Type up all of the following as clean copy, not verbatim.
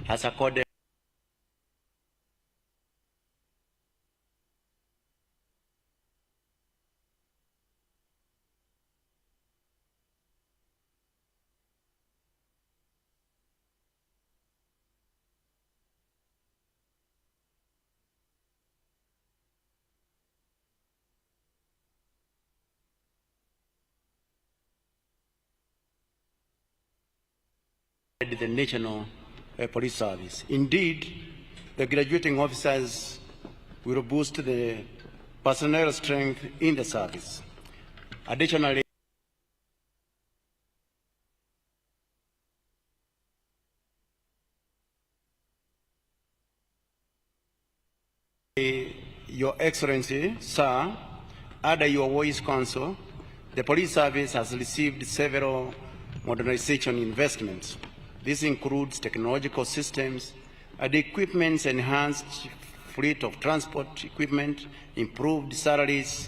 has accorded the National Police Service. Indeed, the graduating officers will boost the personnel strength in the service. Additionally, Your Excellency, Sir, under your voice council, the police service has received several modernization investments. This includes technological systems and equipment, enhanced fleet of transport equipment, improved salaries,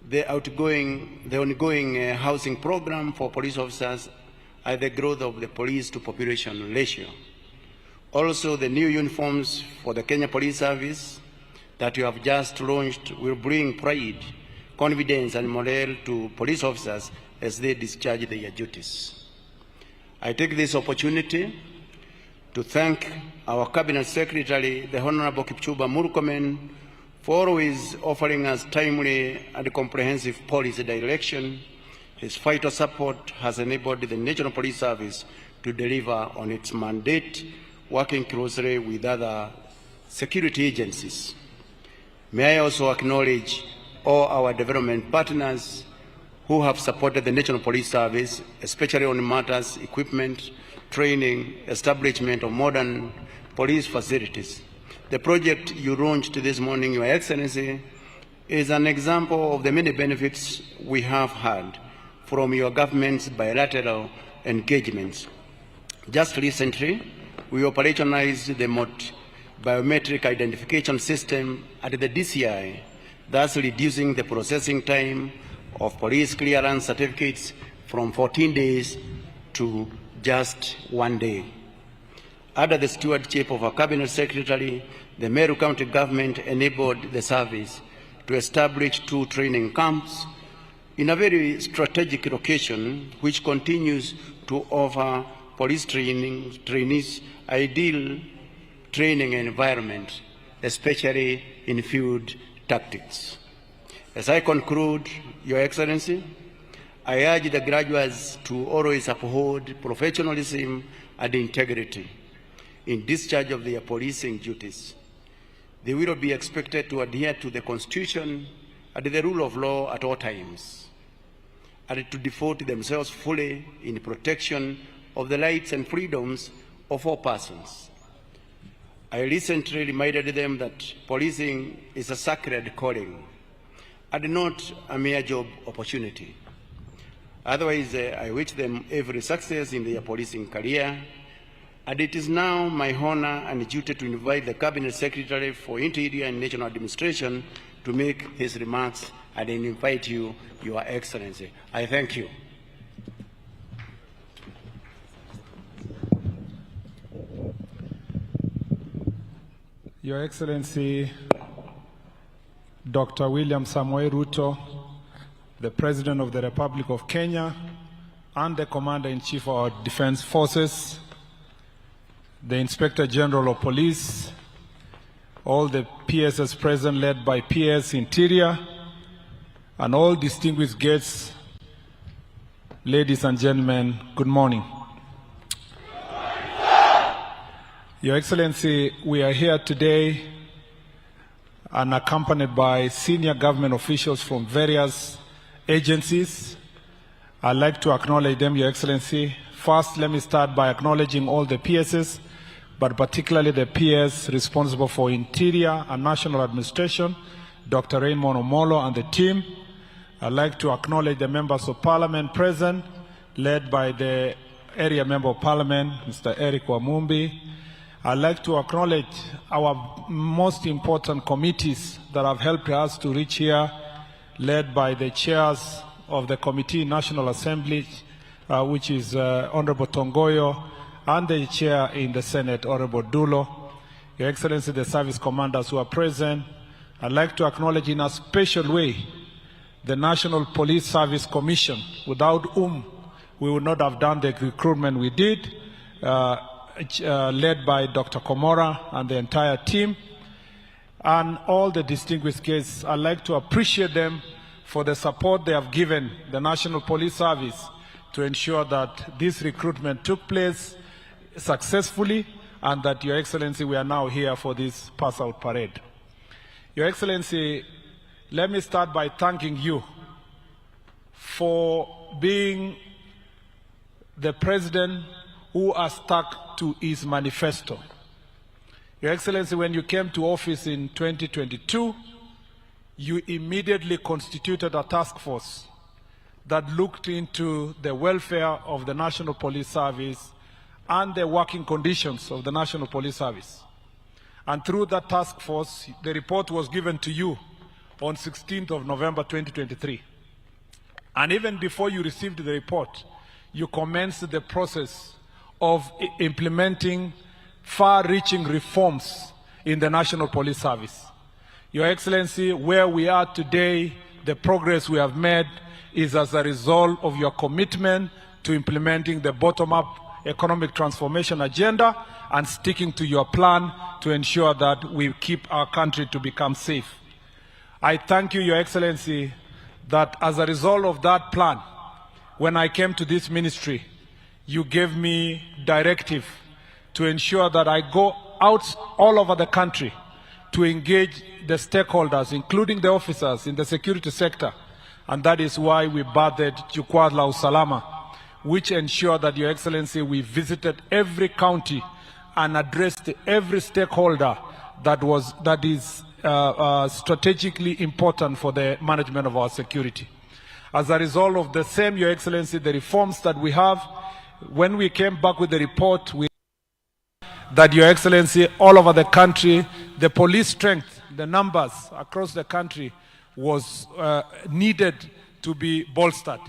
the ongoing housing program for police officers, and the growth of the police to population ratio. Also, the new uniforms for the Kenya Police Service that you have just launched will bring pride, confidence, and morale to police officers as they discharge their duties. I take this opportunity to thank our Cabinet Secretary, the Honorable Kipchumba Murkomen, for always offering us timely and comprehensive policy direction. His vital support has enabled the National Police Service to deliver on its mandate, working closely with other security agencies. May I also acknowledge all our development partners who have supported the National Police Service, especially on matters, equipment, training, establishment of modern police facilities. The project you launched this morning, Your Excellency, is an example of the many benefits we have had from your government's bilateral engagements. Just recently, we operationalized the biometric identification system at the DCI, thus reducing the processing time of police clearance certificates from 14 days to just 1 day. Under the stewardship of our Cabinet Secretary, the Meru County government enabled the service to establish 2 training camps in a very strategic location, which continues to offer police trainees ideal training environment, especially in field tactics. As I conclude, Your Excellency, I urge the graduates to always uphold professionalism and integrity in discharge of their policing duties. They will be expected to adhere to the Constitution and the rule of law at all times, and to devote themselves fully in protection of the rights and freedoms of all persons. I recently reminded them that policing is a sacred calling and not a mere job opportunity. Otherwise, I wish them every success in their policing career, and it is now my honor and duty to invite the Cabinet Secretary for Interior and National Administration to make his remarks, and I invite you, Your Excellency. I thank you. Your Excellency, Dr. William Samoei Ruto, the President of the Republic of Kenya, and the Commander-in-Chief of our Defense Forces, the Inspector General of Police, all the PSs present led by PS Interior, and all distinguished guests, ladies and gentlemen, good morning. Your Excellency, we are here today and accompanied by senior government officials from various agencies. I'd like to acknowledge them, Your Excellency. First, let me start by acknowledging all the PSs, but particularly the PS responsible for Interior and National Administration, Dr. Raymond Omolo and the team. I'd like to acknowledge the members of Parliament present, led by the Area Member of Parliament, Mr. Eric Wamumbi. I'd like to acknowledge our most important committees that have helped us to reach here, led by the chairs of the Committee National Assembly, which is Honorable Tongoyo and the chair in the Senate, Honorable Dulo, Your Excellency, the service commanders who are present. I'd like to acknowledge in a special way the National Police Service Commission, without whom we would not have done the recruitment we did, led by Dr. Komora and the entire team, and all the distinguished guests. I'd like to appreciate them for the support they have given the National Police Service to ensure that this recruitment took place successfully and that, Your Excellency, we are now here for this pass-out parade. Your Excellency, let me start by thanking you for being the President who has stuck to his manifesto. Your Excellency, when you came to office in 2022, you immediately constituted a task force that looked into the welfare of the National Police Service and the working conditions of the National Police Service. And through that task force, the report was given to you on 16th of November 2023. And even before you received the report, you commenced the process of implementing far-reaching reforms in the National Police Service. Your Excellency, where we are today, the progress we have made is as a result of your commitment to implementing the bottom-up economic transformation agenda and sticking to your plan to ensure that we keep our country to become safe. I thank you, Your Excellency, that as a result of that plan, when I came to this ministry, you gave me directive to ensure that I go out all over the country to engage the stakeholders, including the officers in the security sector. And that is why we birthed Jukwaa la Usalama, which ensured that, Your Excellency, we visited every county and addressed every stakeholder that is strategically important for the management of our security. As a result of the same, Your Excellency, the reforms that we have, when we came back with the report, that, Your Excellency, all over the country, the police strength, the numbers across the country was needed to be bolstered.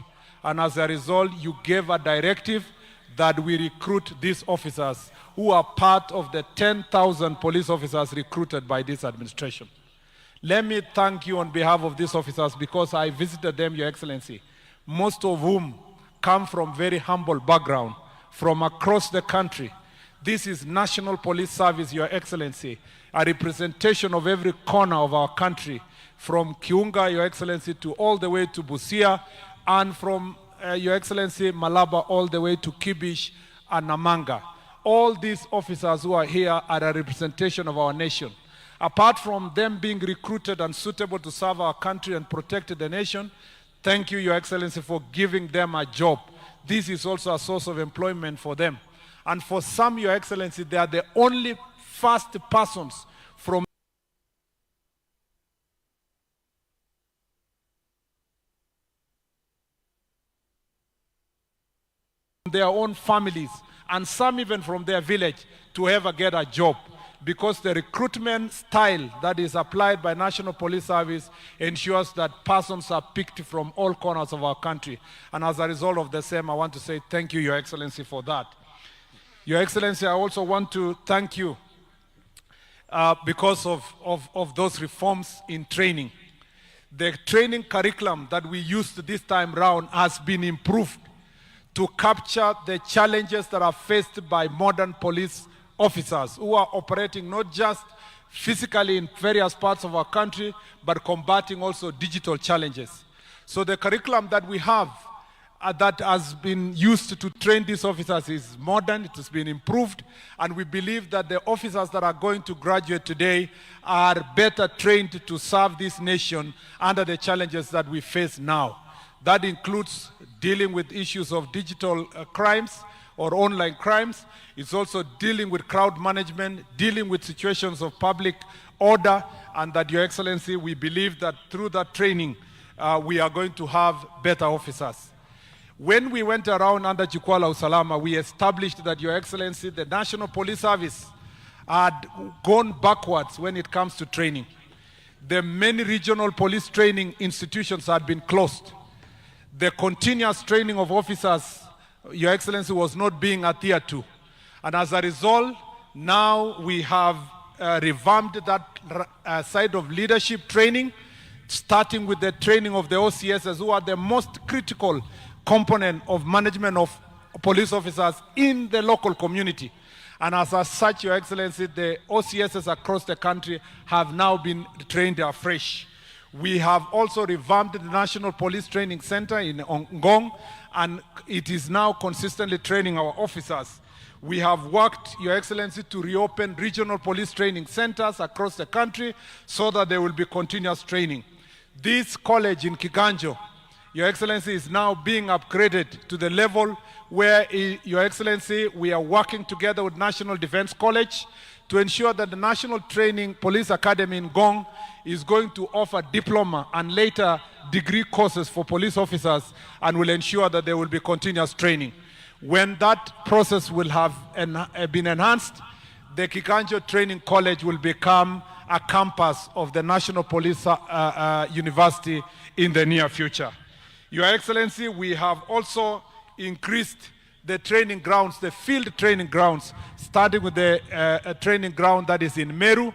And as a result, you gave a directive that we recruit these officers who are part of the 10,000 police officers recruited by this administration. Let me thank you on behalf of these officers because I visited them, Your Excellency, most of whom come from very humble background, from across the country. This is National Police Service, Your Excellency, a representation of every corner of our country, from Kiunga, Your Excellency, to all the way to Busia, and from, Your Excellency, Malaba, all the way to Kibish and Namanga. All these officers who are here are a representation of our nation. Apart from them being recruited and suitable to serve our country and protect the nation, thank you, Your Excellency, for giving them a job. This is also a source of employment for them. And for some, Your Excellency, they are the only first persons from their own families, and some even from their village, to ever get a job, because the recruitment style that is applied by National Police Service ensures that persons are picked from all corners of our country. And as a result of the same, I want to say thank you, Your Excellency, for that. Your Excellency, I also want to thank you because of those reforms in training. The training curriculum that we used this time round has been improved to capture the challenges that are faced by modern police officers who are operating not just physically in various parts of our country, but combating also digital challenges. So the curriculum that we have that has been used to train these officers is modern, it has been improved, and we believe that the officers that are going to graduate today are better trained to serve this nation under the challenges that we face now. That includes dealing with issues of digital crimes or online crimes. It's also dealing with crowd management, dealing with situations of public order, and that, Your Excellency, we believe that through that training, we are going to have better officers. When we went around under Jukwaa la Usalama, we established that, Your Excellency, the National Police Service had gone backwards when it comes to training. The many regional police training institutions had been closed. The continuous training of officers, Your Excellency, was not being adhered to. And as a result, now we have revamped that side of leadership training, starting with the training of the OCSs, who are the most critical component of management of police officers in the local community. And as such, Your Excellency, the OCSs across the country have now been trained afresh. We have also revamped the National Police Training Center in Ngong, and it is now consistently training our officers. We have worked, Your Excellency, to reopen regional police training centers across the country so that there will be continuous training. This college in Kiganjo, Your Excellency, is now being upgraded to the level where, Your Excellency, we are working together with National Defense College to ensure that the National Training Police Academy in Ngong is going to offer diploma and later degree courses for police officers and will ensure that there will be continuous training. When that process will have been enhanced, the Kiganjo Training College will become a campus of the National Police University in the near future. Your Excellency, we have also increased the training grounds, the field training grounds, starting with the training ground that is in Meru,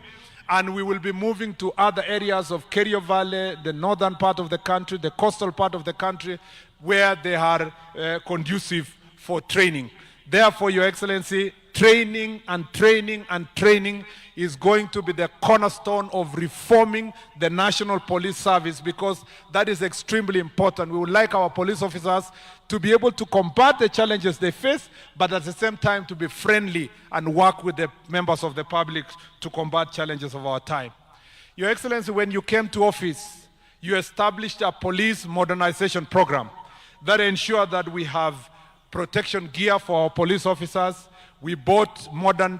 and we will be moving to other areas of Kerio Valley, the northern part of the country, the coastal part of the country, where they are conducive for training. Therefore, Your Excellency, training and training and training is going to be the cornerstone of reforming the National Police Service, because that is extremely important. We would like our police officers to be able to combat the challenges they face, but at the same time to be friendly and work with the members of the public to combat challenges of our time. Your Excellency, when you came to office, you established a police modernization program that ensured that we have protection gear for our police officers. We bought modern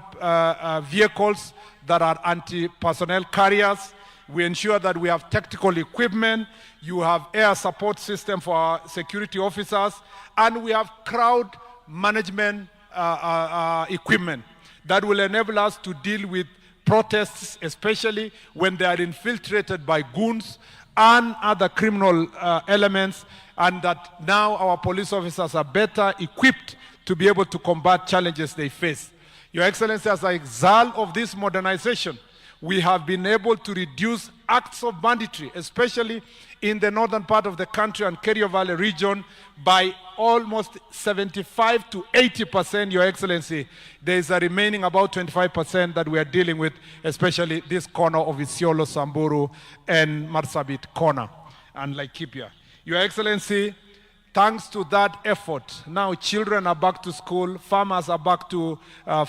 vehicles that are anti-personnel carriers. We ensure that we have tactical equipment. You have air support system for our security officers. And we have crowd management equipment that will enable us to deal with protests, especially when they are infiltrated by goons and other criminal elements, and that now our police officers are better equipped to be able to combat challenges they face. Your Excellency, as a result of this modernization, we have been able to reduce acts of banditry, especially in the northern part of the country and Kerio Valley region, by almost 75 to 80%, Your Excellency. There is a remaining about 25% that we are dealing with, especially this corner of Isiolo, Samburu, and Marsabit corner, and Laikipia. Your Excellency, thanks to that effort, now children are back to school, farmers are back to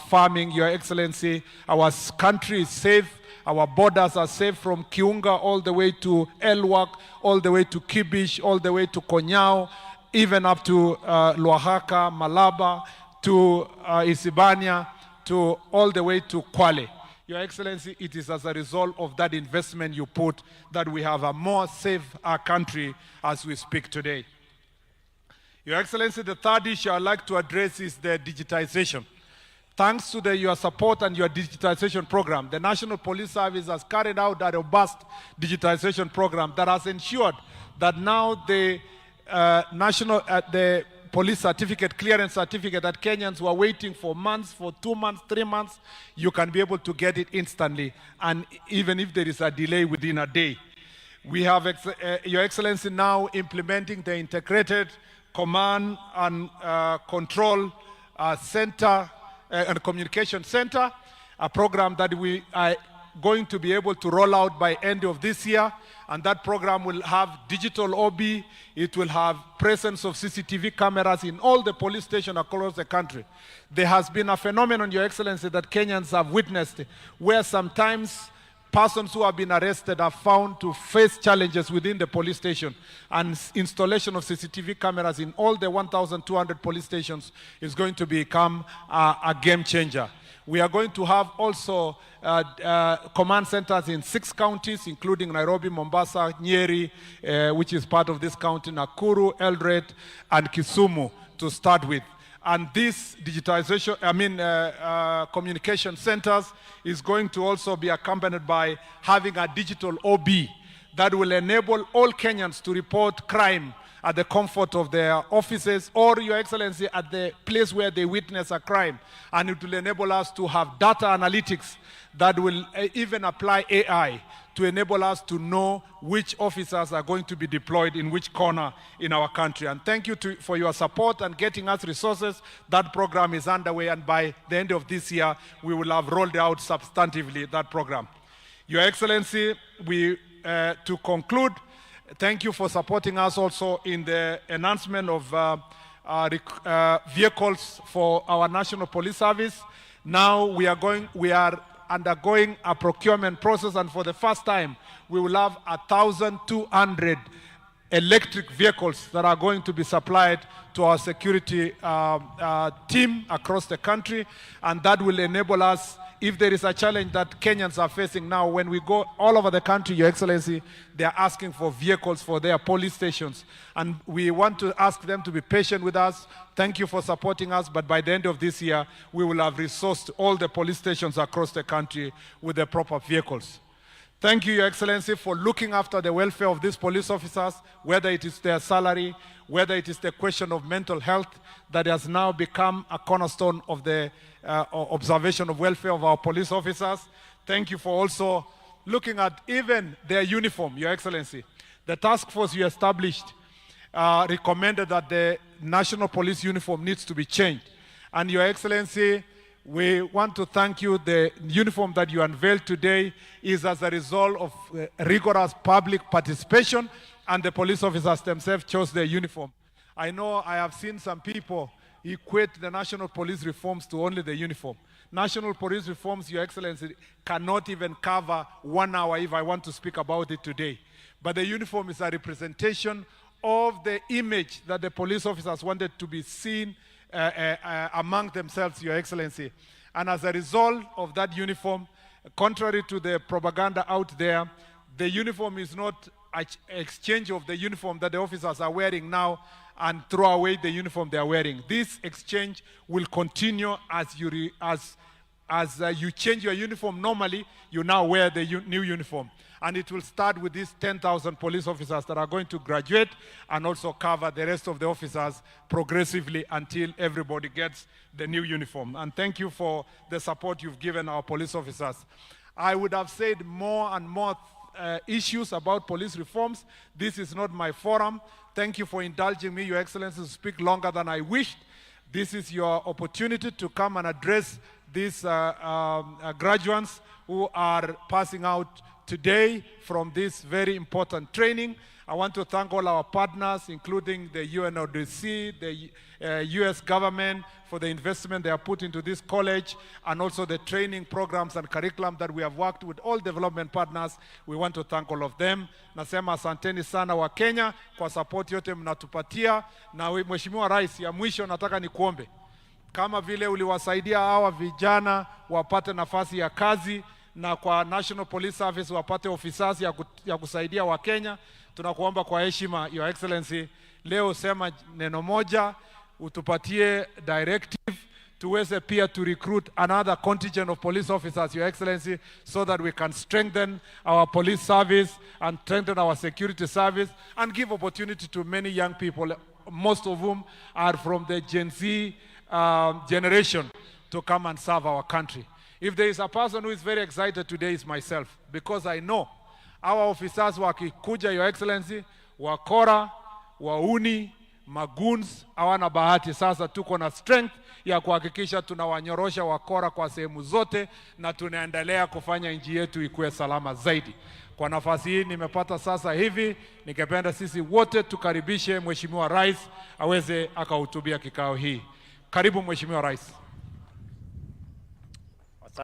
farming. Your Excellency, our country is safe. Our borders are safe from Kiunga all the way to Elwak, all the way to Kibish, all the way to Konyao, even up to Luahaka, Malaba, to Isibania, to all the way to Kwale. Your Excellency, it is as a result of that investment you put that we have a more safe country as we speak today. Your Excellency, the third issue I'd like to address is the digitization. Thanks to your support and your digitization program, the National Police Service has carried out a robust digitization program that has ensured that now the the police certificate, clearance certificate that Kenyans were waiting for months, for 2 months, 3 months, you can be able to get it instantly, and even if there is a delay, within a day. We have, Your Excellency, now implementing the integrated command and control center and communication center, a program that we are going to be able to roll out by end of this year, and that program will have digital OB, it will have presence of CCTV cameras in all the police stations across the country. There has been a phenomenon, Your Excellency, that Kenyans have witnessed, where sometimes persons who have been arrested are found to face challenges within the police station, and installation of CCTV cameras in all the 1,200 police stations is going to become a game changer. We are going to have also command centers in 6 counties, including Nairobi, Mombasa, Nyeri, which is part of this county, Nakuru, Eldoret, and Kisumu to start with. And this digitization, communication centers is going to also be accompanied by having a digital OB that will enable all Kenyans to report crime at the comfort of their offices, or, Your Excellency, at the place where they witness a crime. And it will enable us to have data analytics that will even apply AI to enable us to know which officers are going to be deployed in which corner in our country. And thank you for your support and getting us resources. That program is underway, and by the end of this year, we will have rolled out substantively that program. Your Excellency, to conclude, thank you for supporting us also in the enhancement of vehicles for our National Police Service. Now we are undergoing a procurement process, and for the first time, we will have 1,200 electric vehicles that are going to be supplied to our security team across the country, and that will enable us, if there is a challenge that Kenyans are facing now, when we go all over the country, Your Excellency, they are asking for vehicles for their police stations. And we want to ask them to be patient with us. Thank you for supporting us, but by the end of this year, we will have resourced all the police stations across the country with the proper vehicles. Thank you, Your Excellency, for looking after the welfare of these police officers, whether it is their salary, whether it is the question of mental health that has now become a cornerstone of the observation of welfare of our police officers. Thank you for also looking at even their uniform, Your Excellency. The task force you established recommended that the National Police uniform needs to be changed. And Your Excellency, we want to thank you. The uniform that you unveiled today is as a result of rigorous public participation, and the police officers themselves chose their uniform. I know I have seen some people equate the National Police reforms to only the uniform. National Police reforms, Your Excellency, cannot even cover 1 hour if I want to speak about it today. But the uniform is a representation of the image that the police officers wanted to be seen among themselves, Your Excellency. And as a result of that uniform, contrary to the propaganda out there, the uniform is not an exchange of the uniform that the officers are wearing now and throw away the uniform they are wearing. This exchange will continue as you change your uniform normally, you now wear the new uniform. And it will start with these 10,000 police officers that are going to graduate and also cover the rest of the officers progressively until everybody gets the new uniform. And thank you for the support you've given our police officers. I would have said more and more issues about police reforms. This is not my forum. Thank you for indulging me, Your Excellency, to speak longer than I wished. This is your opportunity to come and address these graduates who are passing out today from this very important training. I want to thank all our partners, including the UNODC, the US government, for the investment they have put into this college, and also the training programs and curriculum that we have worked with all development partners. We want to thank all of them. Nasema asanteni sana wa Kenya kwa support yote mnatupatia. Na Mheshimiwa Rais, ya mwisho nataka nikuombe, kama vile uliwasaidia hawa vijana wapate nafasi ya kazi, na kwa National Police Service wapate officers ya kusaidia wa Kenya, tunakuomba kwa heshima, Your Excellency, leo sema neno moja, utupatie directive, tuweze pia to recruit another contingent of police officers, Your Excellency, so that we can strengthen our police service and strengthen our security service and give opportunity to many young people, most of whom are from the Gen Z generation, to come and serve our country. If there is a person who is very excited today, is myself, because I know our officers wakikuja, Your Excellency, wakora, wauni, magoons, hawana bahati. Sasa tuko na strength ya kuhakikisha tunawanyorosha wakora kwa sehemu zote, na tunaendelea kufanya nchi yetu ikuwe salama zaidi. Kwa nafasi hii nimepata sasa hivi, ningependa sisi wote tukaribishe Mheshimiwa Rais aweze akahutubia kikao hii. Karibu Mheshimiwa Rais.